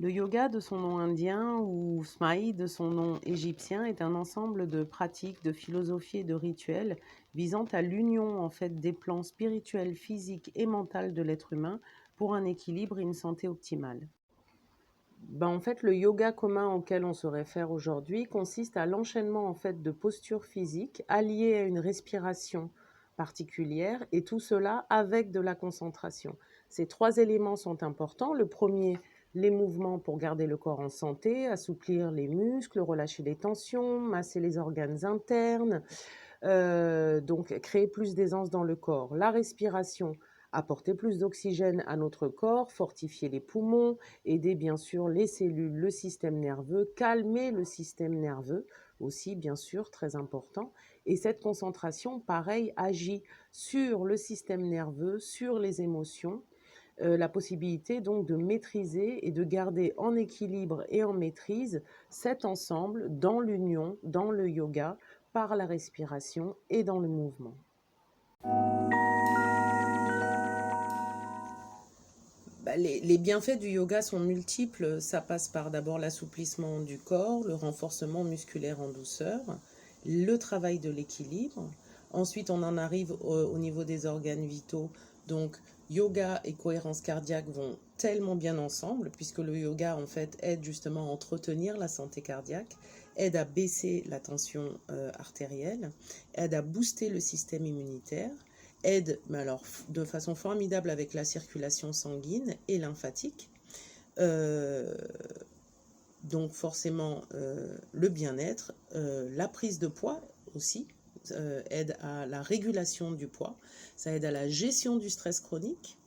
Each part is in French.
Le yoga, de son nom indien, ou Smaï, de son nom égyptien, est un ensemble de pratiques, de philosophies et de rituels visant à l'union en fait des plans spirituels, physiques et mentaux de l'être humain pour un équilibre et une santé optimale. En fait, le yoga commun auquel on se réfère aujourd'hui consiste à l'enchaînement en fait de postures physiques alliées à une respiration particulière, et tout cela avec de la concentration. Ces trois éléments sont importants. Le premier, les mouvements pour garder le corps en santé, assouplir les muscles, relâcher les tensions, masser les organes internes, donc créer plus d'aisance dans le corps. La respiration, apporter plus d'oxygène à notre corps, fortifier les poumons, aider bien sûr les cellules, le système nerveux, calmer le système nerveux aussi, bien sûr, très important. Et cette concentration, pareil, agit sur le système nerveux, sur les émotions, la possibilité donc de maîtriser et de garder en équilibre et en maîtrise cet ensemble dans l'union, dans le yoga, par la respiration et dans le mouvement. Les bienfaits du yoga sont multiples. Ça passe par d'abord l'assouplissement du corps, le renforcement musculaire en douceur, le travail de l'équilibre. Ensuite, on en arrive au niveau des organes vitaux. Donc, yoga et cohérence cardiaque vont tellement bien ensemble, puisque le yoga, en fait, aide justement à entretenir la santé cardiaque, aide à baisser la tension artérielle, aide à booster le système immunitaire, aide mais alors, de façon formidable avec la circulation sanguine et lymphatique. Euh, donc forcément le bien-être, la prise de poids aussi, aide à la régulation du poids, ça aide à la gestion du stress chronique.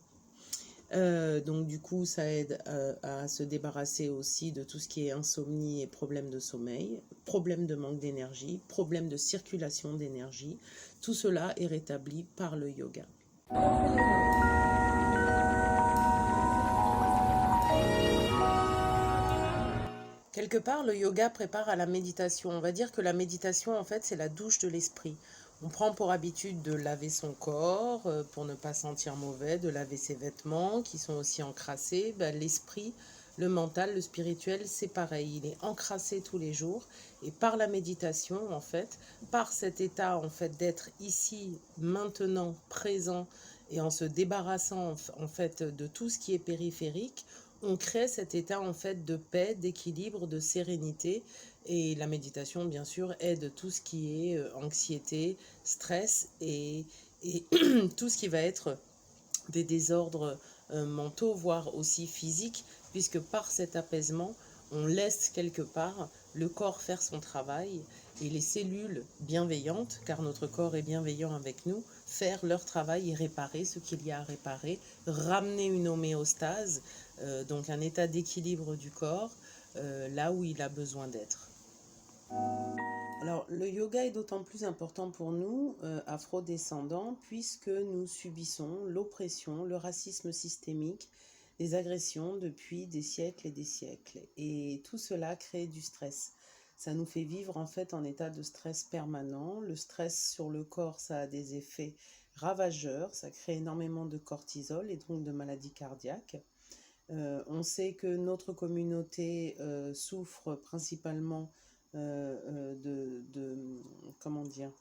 Donc du coup, ça aide à se débarrasser aussi de tout ce qui est insomnie et problèmes de sommeil, problèmes de manque d'énergie, problèmes de circulation d'énergie. Tout cela est rétabli par le yoga. Quelque part, le yoga prépare à la méditation. On va dire que la méditation, en fait, c'est la douche de l'esprit. On prend pour habitude de laver son corps pour ne pas sentir mauvais, de laver ses vêtements qui sont aussi encrassés. L'esprit, le mental, le spirituel, c'est pareil. Il est encrassé tous les jours. Et par la méditation, en fait, par cet état en fait d'être ici, maintenant, présent, et en se débarrassant en fait de tout ce qui est périphérique, on crée cet état en fait de paix, d'équilibre, de sérénité. Et la méditation, bien sûr, aide tout ce qui est anxiété, stress et tout ce qui va être des désordres mentaux, voire aussi physiques, puisque par cet apaisement, on laisse quelque part le corps faire son travail et les cellules bienveillantes, car notre corps est bienveillant avec nous, faire leur travail et réparer ce qu'il y a à réparer, ramener une homéostase, donc un état d'équilibre du corps, là où il a besoin d'être. Alors, le yoga est d'autant plus important pour nous, afro-descendants, puisque nous subissons l'oppression, le racisme systémique, les agressions depuis des siècles et des siècles. Et tout cela crée du stress. Ça nous fait vivre en fait en état de stress permanent. Le stress sur le corps, ça a des effets ravageurs, ça crée énormément de cortisol et donc de maladies cardiaques. On sait que notre communauté souffre principalement comment dire,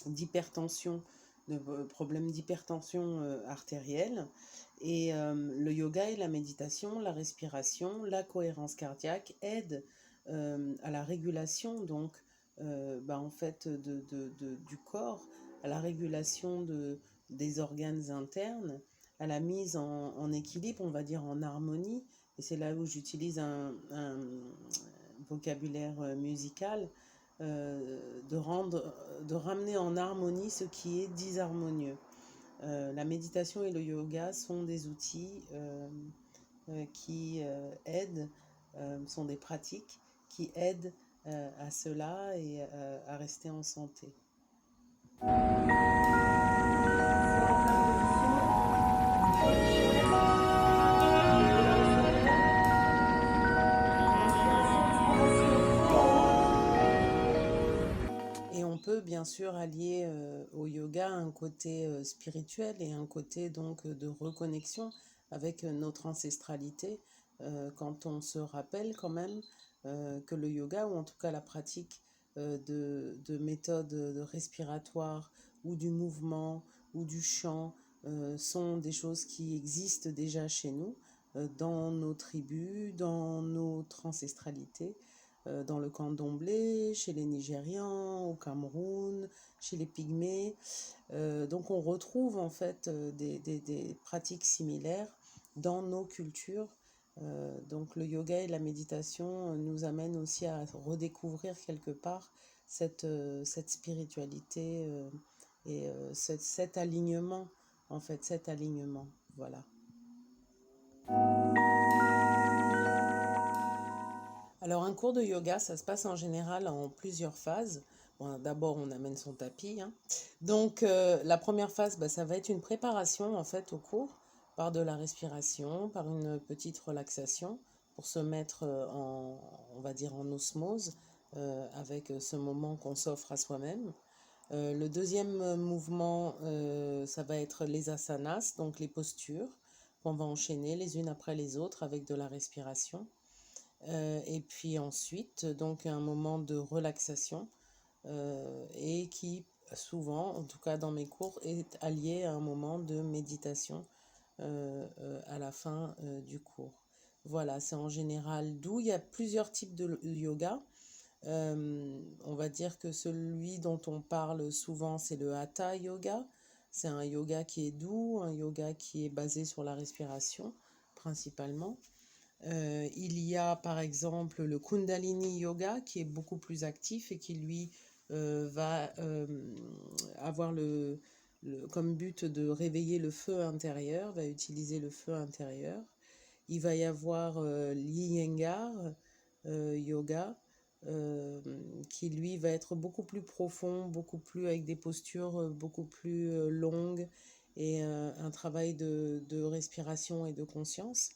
d'hypertension, de problèmes d'hypertension artérielle. Et le yoga et la méditation, la respiration, la cohérence cardiaque aident à la régulation donc en fait du corps, à la régulation des organes internes, à la mise en équilibre, on va dire en harmonie. Et c'est là où j'utilise un vocabulaire musical, de ramener en harmonie ce qui est disharmonieux. La méditation et le yoga sont des outils qui aident, sont des pratiques qui aident à cela et à rester en santé. Et on peut bien sûr allier au yoga un côté spirituel et un côté donc de reconnexion avec notre ancestralité, quand on se rappelle quand même que le yoga, ou en tout cas la pratique de méthodes respiratoires ou du mouvement ou du chant sont des choses qui existent déjà chez nous, dans nos tribus, dans notre ancestralité, dans le candomblé, chez les Nigérians, au Cameroun, chez les Pygmées. Donc on retrouve en fait des pratiques similaires dans nos cultures. Donc le yoga et la méditation nous amènent aussi à redécouvrir quelque part cette spiritualité et cet alignement, en fait, cet alignement. Voilà. Alors un cours de yoga, ça se passe en général en plusieurs phases. Bon, d'abord, on amène son tapis, hein. Donc la première phase, bah, ça va être une préparation en fait au cours par de la respiration, par une petite relaxation pour se mettre on va dire, en osmose avec ce moment qu'on s'offre à soi-même. Le deuxième mouvement, ça va être les asanas, donc les postures qu'on va enchaîner les unes après les autres avec de la respiration. Et puis ensuite, donc un moment de relaxation et qui souvent, en tout cas dans mes cours, est allié à un moment de méditation à la fin du cours. Voilà, c'est en général d'où il y a plusieurs types de yoga. On va dire que celui dont on parle souvent, c'est le Hatha Yoga. C'est un yoga qui est doux, un yoga qui est basé sur la respiration principalement. Il y a par exemple le Kundalini Yoga qui est beaucoup plus actif et qui lui va avoir comme but de réveiller le feu intérieur, va utiliser le feu intérieur. Il va y avoir l'Iyengar Yoga euh, qui lui va être beaucoup plus profond, beaucoup plus avec des postures beaucoup plus longues et un travail de respiration et de conscience.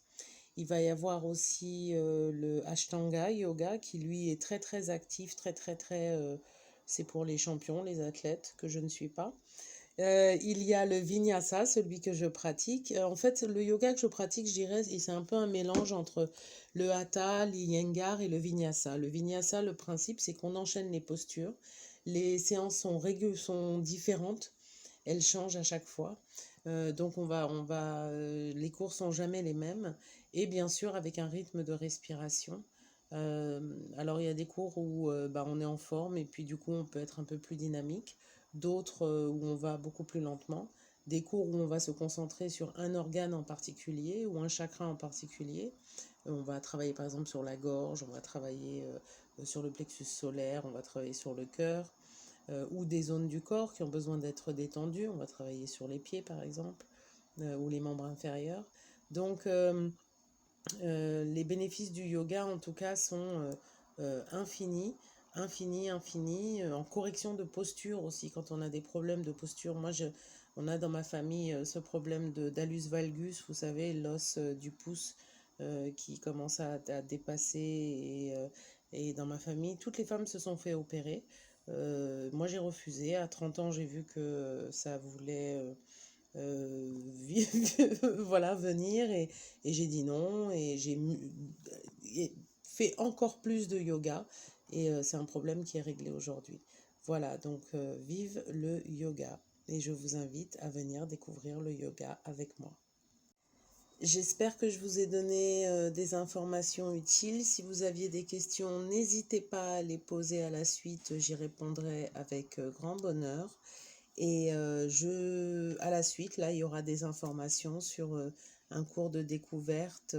Il va y avoir aussi le Ashtanga Yoga qui lui est très très actif, c'est pour les champions, les athlètes que je ne suis pas. Il y a le Vinyasa, celui que je pratique. En fait, le yoga que je pratique, je dirais, c'est un peu un mélange entre le Hatha, l'Iyengar et le Vinyasa. Le Vinyasa, le principe, c'est qu'on enchaîne les postures. Les séances sont différentes, elles changent à chaque fois. Donc les cours sont jamais les mêmes et bien sûr avec un rythme de respiration. Alors il y a des cours où on est en forme et puis du coup on peut être un peu plus dynamique, d'autres où on va beaucoup plus lentement, des cours où on va se concentrer sur un organe en particulier ou un chakra en particulier. On va travailler par exemple sur la gorge, on va travailler sur le plexus solaire, on va travailler sur le cœur ou des zones du corps qui ont besoin d'être détendues. On va travailler sur les pieds par exemple ou les membres inférieurs. Donc les bénéfices du yoga en tout cas sont infinis, infinis, en correction de posture aussi quand on a des problèmes de posture. On a dans ma famille ce problème d'allus valgus, vous savez, l'os du pouce qui commence à dépasser et dans ma famille, toutes les femmes se sont fait opérer. Moi j'ai refusé, à 30 ans j'ai vu que ça voulait voilà, venir et j'ai dit non et fait encore plus de yoga et c'est un problème qui est réglé aujourd'hui. Voilà, donc vive le yoga et je vous invite à venir découvrir le yoga avec moi. J'espère que je vous ai donné des informations utiles. Si vous aviez des questions, n'hésitez pas à les poser à la suite, j'y répondrai avec grand bonheur. Et à la suite, là, il y aura des informations sur un cours de découverte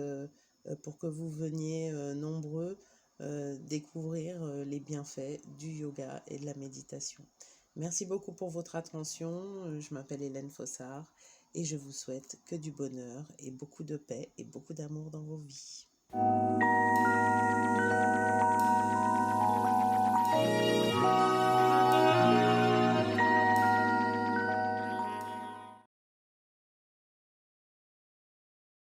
pour que vous veniez nombreux découvrir les bienfaits du yoga et de la méditation. Merci beaucoup pour votre attention. Je m'appelle Hélène Fossard et je vous souhaite que du bonheur et beaucoup de paix et beaucoup d'amour dans vos vies.